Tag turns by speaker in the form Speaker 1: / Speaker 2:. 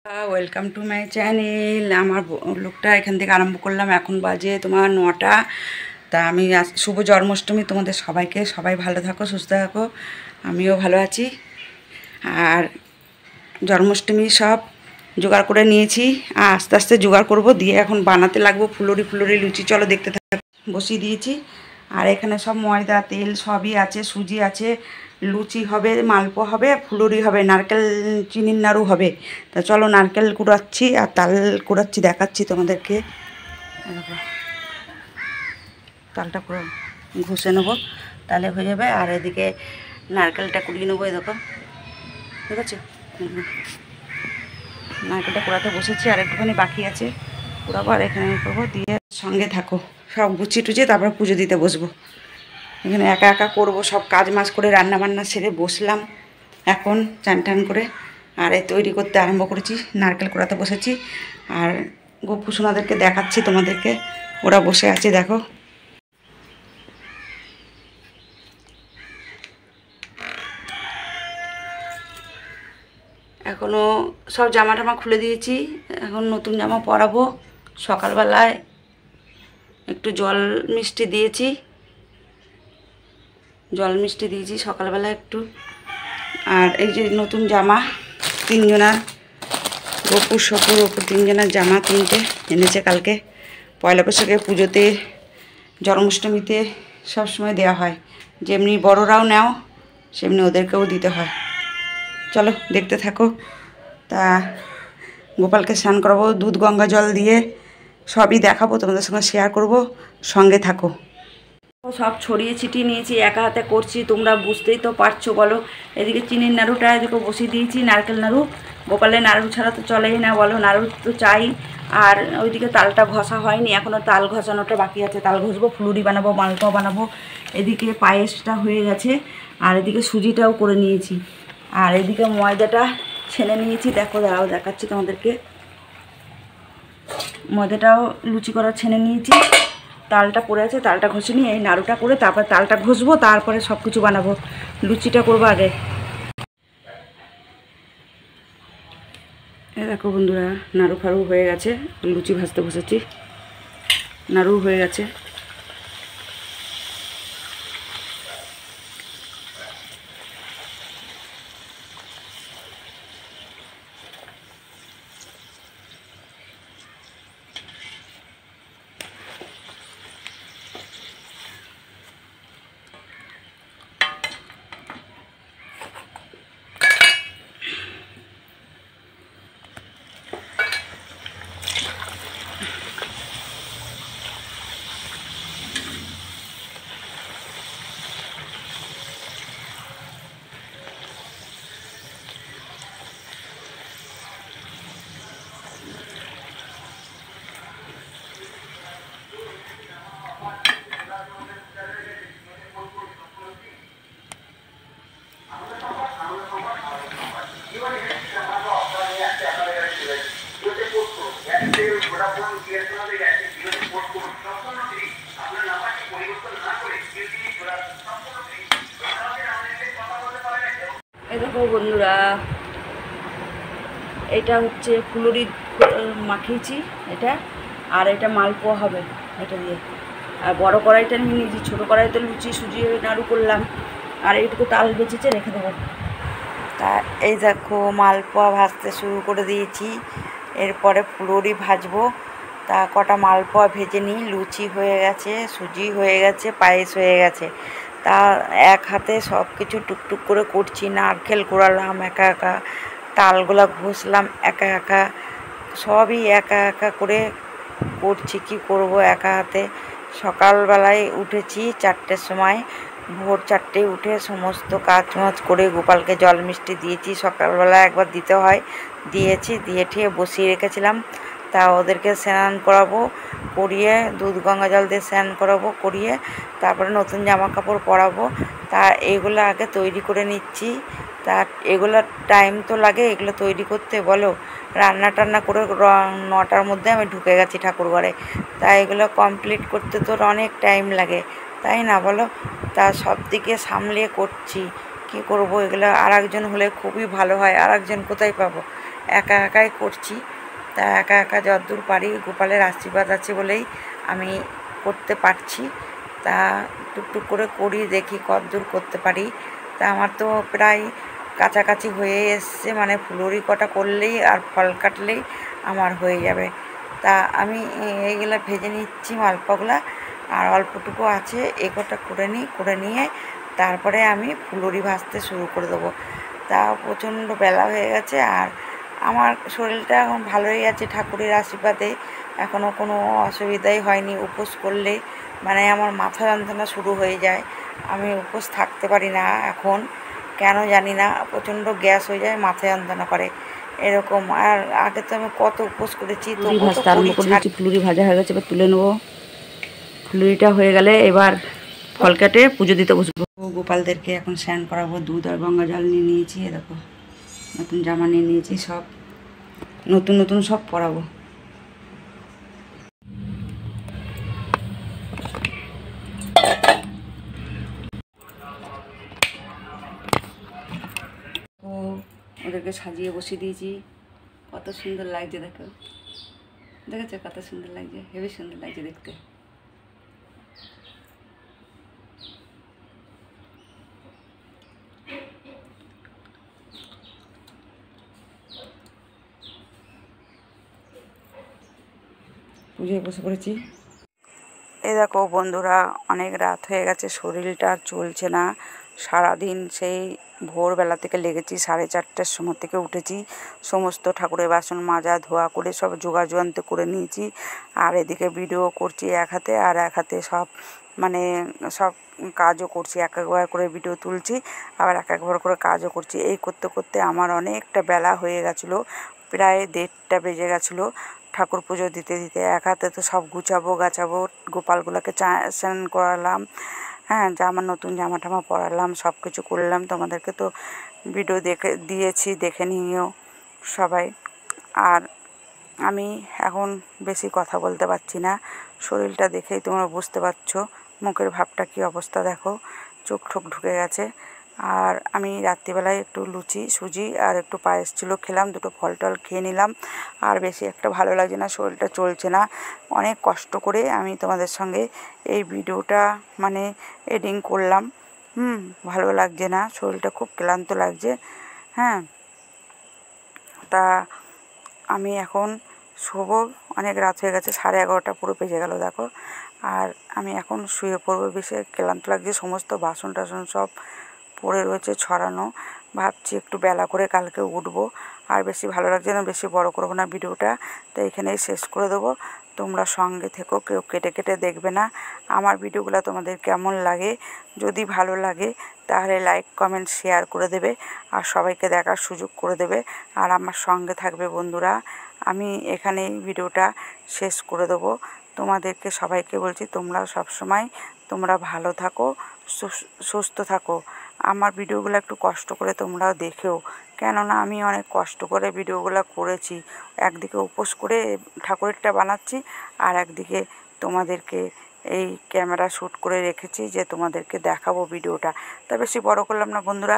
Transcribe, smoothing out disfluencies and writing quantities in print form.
Speaker 1: Welcome to my channel. আমার লোকটা এখান থেকে আরম্ভ করলাম। এখন বাজে তোমার 9টা। তা আমি শুভ জন্মাষ্টমী তোমাদের সবাইকে। সবাই ভালো থাকো, সুস্থ থাকো, আমিও ভালো আছি। আর জন্মাষ্টমী সব জোগাড় করে নিয়েছি, আর আস্তে আস্তে জোগাড় করব, দিয়ে এখন বানাতে লাগবো ফুলুরি লুচি। চলো দেখতে থাকো। বসিয়ে দিয়েছি, আর এখানে সব ময়দা তেল সবই আছে, সুজি আছে, লুচি হবে, মালপো হবে, ফুলুরি হবে, নারকেল চিনির নাড়ু হবে। তা চলো নারকেল কুড়াচ্ছি আর তাল কুড়াচ্ছি, দেখাচ্ছি তোমাদেরকে। তালটা পুরো ঘষে নেবো, তাহলে হয়ে যাবে। আর এদিকে নারকেলটা কুড়িয়ে নেবো, দেখো, ঠিক আছে। নারকেলটা কুড়াতে বসেছি, আর একটুখানি বাকি আছে, কুড়াবো আর এখানে করবো। দিয়ে সঙ্গে থাকো, সব গুছিয়ে টুচিয়ে তারপর পুজো দিতে বসবো। এখানে একা একা করবো সব কাজ মাজ করে, রান্না বান্না সেরে বসলাম এখন চান টান করে। আর এই তৈরি করতে আরম্ভ করেছি, নারকেল কুড়াতে বসেছি। আর গপু সোনাদেরকে দেখাচ্ছি তোমাদেরকে, ওরা বসে আছে দেখো। এখনও সব জামা টামা খুলে দিয়েছি, এখন নতুন জামা পরাবো। সকালবেলায় একটু জল মিষ্টি দিয়েছি সকালবেলা একটু। আর এই যে নতুন জামা, তিনজনার, গপুর সপুর ওপর তিনজনের জামা, তিনটে এনেছে কালকে। পয়লা বৈশাখে, পুজোতে, জন্মাষ্টমীতে সবসময় দেওয়া হয়। যেমনি বড়রাও নেও সেমনি ওদেরকেও দিতে হয়। চলো দেখতে থাকো। তা গোপালকে স্নান করাবো দুধ গঙ্গা জল দিয়ে, সবই দেখাবো তোমাদের সঙ্গে, শেয়ার করব, সঙ্গে থাকো। সব ছড়িয়ে ছিটিয়ে নিয়েছি, একা হাতে করছি, তোমরা বুঝতেই তো পারছো বলো। এদিকে চিনির নাড়ুটা এদিকে বসিয়ে দিয়েছি, নারকেল নাড়ু। গোপালের নাড়ু ছাড়া তো চলেই না বলো, নাড়ু তো চাই। আর ওইদিকে তালটা ঘষা হয়নি এখনও, তাল ঘষানোটা বাকি আছে। তাল ঘষবো, ফুলুরি বানাবো, মালপোয়া বানাবো। এদিকে পায়েসটা হয়ে গেছে, আর এদিকে সুজিটাও করে নিয়েছি। আর এদিকে ময়দাটা ছেনে নিয়েছি, দেখো দাঁড়াও দেখাচ্ছি তোমাদেরকে। ময়দাটাও লুচি করা ছেনে নিয়েছি। তালটা পড়ে আছে, তালটা ঘষে নিয়ে এই নাড়ুটা করে তারপর তালটা ঘষবো, তারপরে সব কিছু বানাবো। লুচিটা করবো আগে। এই দেখো বন্ধুরা, নাড়ু ফাড়ু হয়ে গেছে, লুচি ভাজতে বসেছি, নাড়ু হয়ে গেছে। এই দেখো বন্ধুরা, এটা হচ্ছে ফুলুরি মাখিয়েছি এটা, আর এটা মালপোয়া হবে এটা দিয়ে। আর বড় কড়াইটা নিয়ে নিয়েছি, ছোটো কড়াইতে লুচি সুজি নাড়ু করলাম। আর এইটুকু তাল বেঁচেছে, রেখে দেবো। তা এই দেখো মালপোয়া ভাজতে শুরু করে দিয়েছি, এরপরে ফুলুরি ভাজবো। তা কটা মালপোয়া ভেজে নিই, লুচি হয়ে গেছে, সুজি হয়ে গেছে, পায়েস হয়ে গেছে। তা এক হাতে সব কিছু টুকটুক করে করছি। নারকেল কোড়ালাম একা একা, তালগুলা ঘষলাম একা একা, সবই একা একা করে করছি। কি করব একা হাতে। সকালবেলায় উঠেছি 4টের সময়, ভোর 4টে উঠে সমস্ত কাজ মাজ করে গোপালকে জল মিষ্টি দিয়েছি। সকালবেলা একবার দিতে হয়, দিয়েছি, দিয়ে ঠিয়ে বসিয়ে রেখেছিলাম। তা ওদেরকে স্নান করাবো, করিয়ে দুধ গঙ্গা জল দিয়ে স্নান করাবো, করিয়ে তারপরে নতুন জামা কাপড় পরাবো। তা এগুলো আগে তৈরি করে নিচ্ছি। তা এগুলো টাইম তো লাগে এগুলো তৈরি করতে বলো। রান্না টান্না করে 9টার মধ্যে আমি ঢুকে গেছি ঠাকুরঘরে। তা এগুলো কমপ্লিট করতে তো অনেক টাইম লাগে, তাই না বলো। তা সব দিকে সামলিয়ে করছি, কি করব। এগুলো আর একজন হলে খুবই ভালো হয়, আর একজন কোথায় পাবো। একা একাই করছি। তা একা একা যতদূর পারি গোপালের আশীর্বাদ আছে বলেই আমি করতে পারছি। তা টুকটুক করে করি, দেখি কতদূর করতে পারি। তা আমার তো প্রায় কাছাকাছি হয়ে এসছে, মানে ফুলুরি কটা করলেই আর ফল কাটলেই আমার হয়ে যাবে। তা আমি এইগুলা ভেজে নিচ্ছি মালপোয়াগুলা, আর অল্পটুকু আছে এ কটা করে নিয়ে তারপরে আমি ফুলুরি ভাজতে শুরু করে দেবো। তা প্রচণ্ড বেলা হয়ে গেছে, আর আমার শরীরটা এখন ভালোই আছে ঠাকুরের আশীর্বাদে, এখনও কোনো অসুবিধাই হয়নি। উপোস করলে মানে আমার মাথা যন্ত্রণা শুরু হয়ে যায়, আমি উপোস থাকতে পারি না এখন, কেন জানি না, প্রচণ্ড গ্যাস হয়ে যায়, মাথা যন্ত্রণা করে এরকম। আর আগে তো আমি কত উপোস করেছি, তো ভাজতে আরম্ভ করে দিচ্ছি। ফুলুরি ভাজা হয়ে গেছে, এবার তুলে নেবো। ফুলুরিটা হয়ে গেলে এবার ফল কেটে পুজো দিতে বসবো। গোপালদেরকে এখন স্নান করাবো, দুধ আর গঙ্গা জল নিয়ে নিয়েছি, এ দেখো নতুন জামা নিয়ে নিয়েছি, সব নতুন নতুন সব পরাবো। ও ওদেরকে সাজিয়ে বসিয়ে দিয়েছি, কত সুন্দর লাগছে দেখো, দেখেছো কত সুন্দর লাগছে, হেবি সুন্দর লাগছে দেখতে। পুজোয় বসে পড়েছি। এই দেখো বন্ধুরা, অনেক রাত হয়ে গেছে, শরীরটা আর চলছে না। সারাদিন সেই ভোরবেলা থেকে লেগেছি, 4:30টার সময় থেকে উঠেছি, সমস্ত ঠাকুরের বাসন মাজা ধোয়া করে সব জোগাড়যন্ত্র করে নিয়েছি। আর এদিকে ভিডিও করছি এক হাতে, আর এক হাতে সব মানে সব কাজও করছি, এক একবার করে ভিডিও তুলছি, আবার এক একবার করে কাজও করছি। এই করতে করতে আমার অনেকটা বেলা হয়ে গেছিলো, প্রায় 1:30টা বেজে গেছিলো ঠাকুর পুজো দিতে দিতে। এক হাতে তো সব গুছাবো গাছাবো, গোপালগুলোকে স্নান করালাম, হ্যাঁ নতুন জামা টামা পরালাম, সব কিছু করলাম। তোমাদেরকে তো ভিডিও দেখে দিয়েছি, দেখে নিও সবাই। আর আমি এখন বেশি কথা বলতে পারছি না, শরীরটা দেখেই তোমরা বুঝতে পারছো, মুখের ভাবটা কী অবস্থা দেখো, চোখ ঠোক ঢুকে গেছে। আর আমি রাত্রিবেলায় একটু লুচি সুজি আর একটু পায়েস ছিল, খেলাম, দুটো ফল টল খেয়ে নিলাম। আর বেশি একটা ভালো লাগছে না, শরীরটা চলছে না, অনেক কষ্ট করে আমি তোমাদের সঙ্গে এই ভিডিওটা মানে এডিটিং করলাম। ভালো লাগছে না, শরীরটা খুব ক্লান্ত লাগছে। হ্যাঁ, তা আমি এখন শোবো, অনেক রাত হয়ে গেছে, 11:30 পুরো বেজে গেল দেখো। আর আমি এখন শুয়ে পড়বো, বেশি ক্লান্ত লাগছে, সমস্ত বাসন টাসন সব পড়ে রয়েছে ছড়ানো, ভাবছি একটু বেলা করে কালকে উঠবো। আর বেশি ভালো লাগছে না, বেশি বড় করবো না ভিডিওটা, তো এখানেই শেষ করে দেবো। তোমরা সঙ্গে থেকো, কেউ কেটে কেটে দেখবে না। আমার ভিডিওগুলো তোমাদের কেমন লাগে, যদি ভালো লাগে তাহলে লাইক কমেন্ট শেয়ার করে দেবে, আর সবাইকে দেখার সুযোগ করে দেবে, আর আমার সঙ্গে থাকবে বন্ধুরা। আমি এখানেই ভিডিওটা শেষ করে দেবো। তোমাদেরকে সবাইকে বলছি, তোমরা সবসময় তোমরা ভালো থাকো, সুস্থ থাকো। আমার ভিডিওগুলো একটু কষ্ট করে তোমরাও দেখেও, কেননা আমি অনেক কষ্ট করে ভিডিওগুলো করেছি, একদিকে উপোস করে ঠাকুরেরটা বানাচ্ছি, আর একদিকে তোমাদেরকে এই ক্যামেরা শ্যুট করে রেখেছি যে তোমাদেরকে দেখাবো ভিডিওটা। তা বেশি বড় করলাম না বন্ধুরা।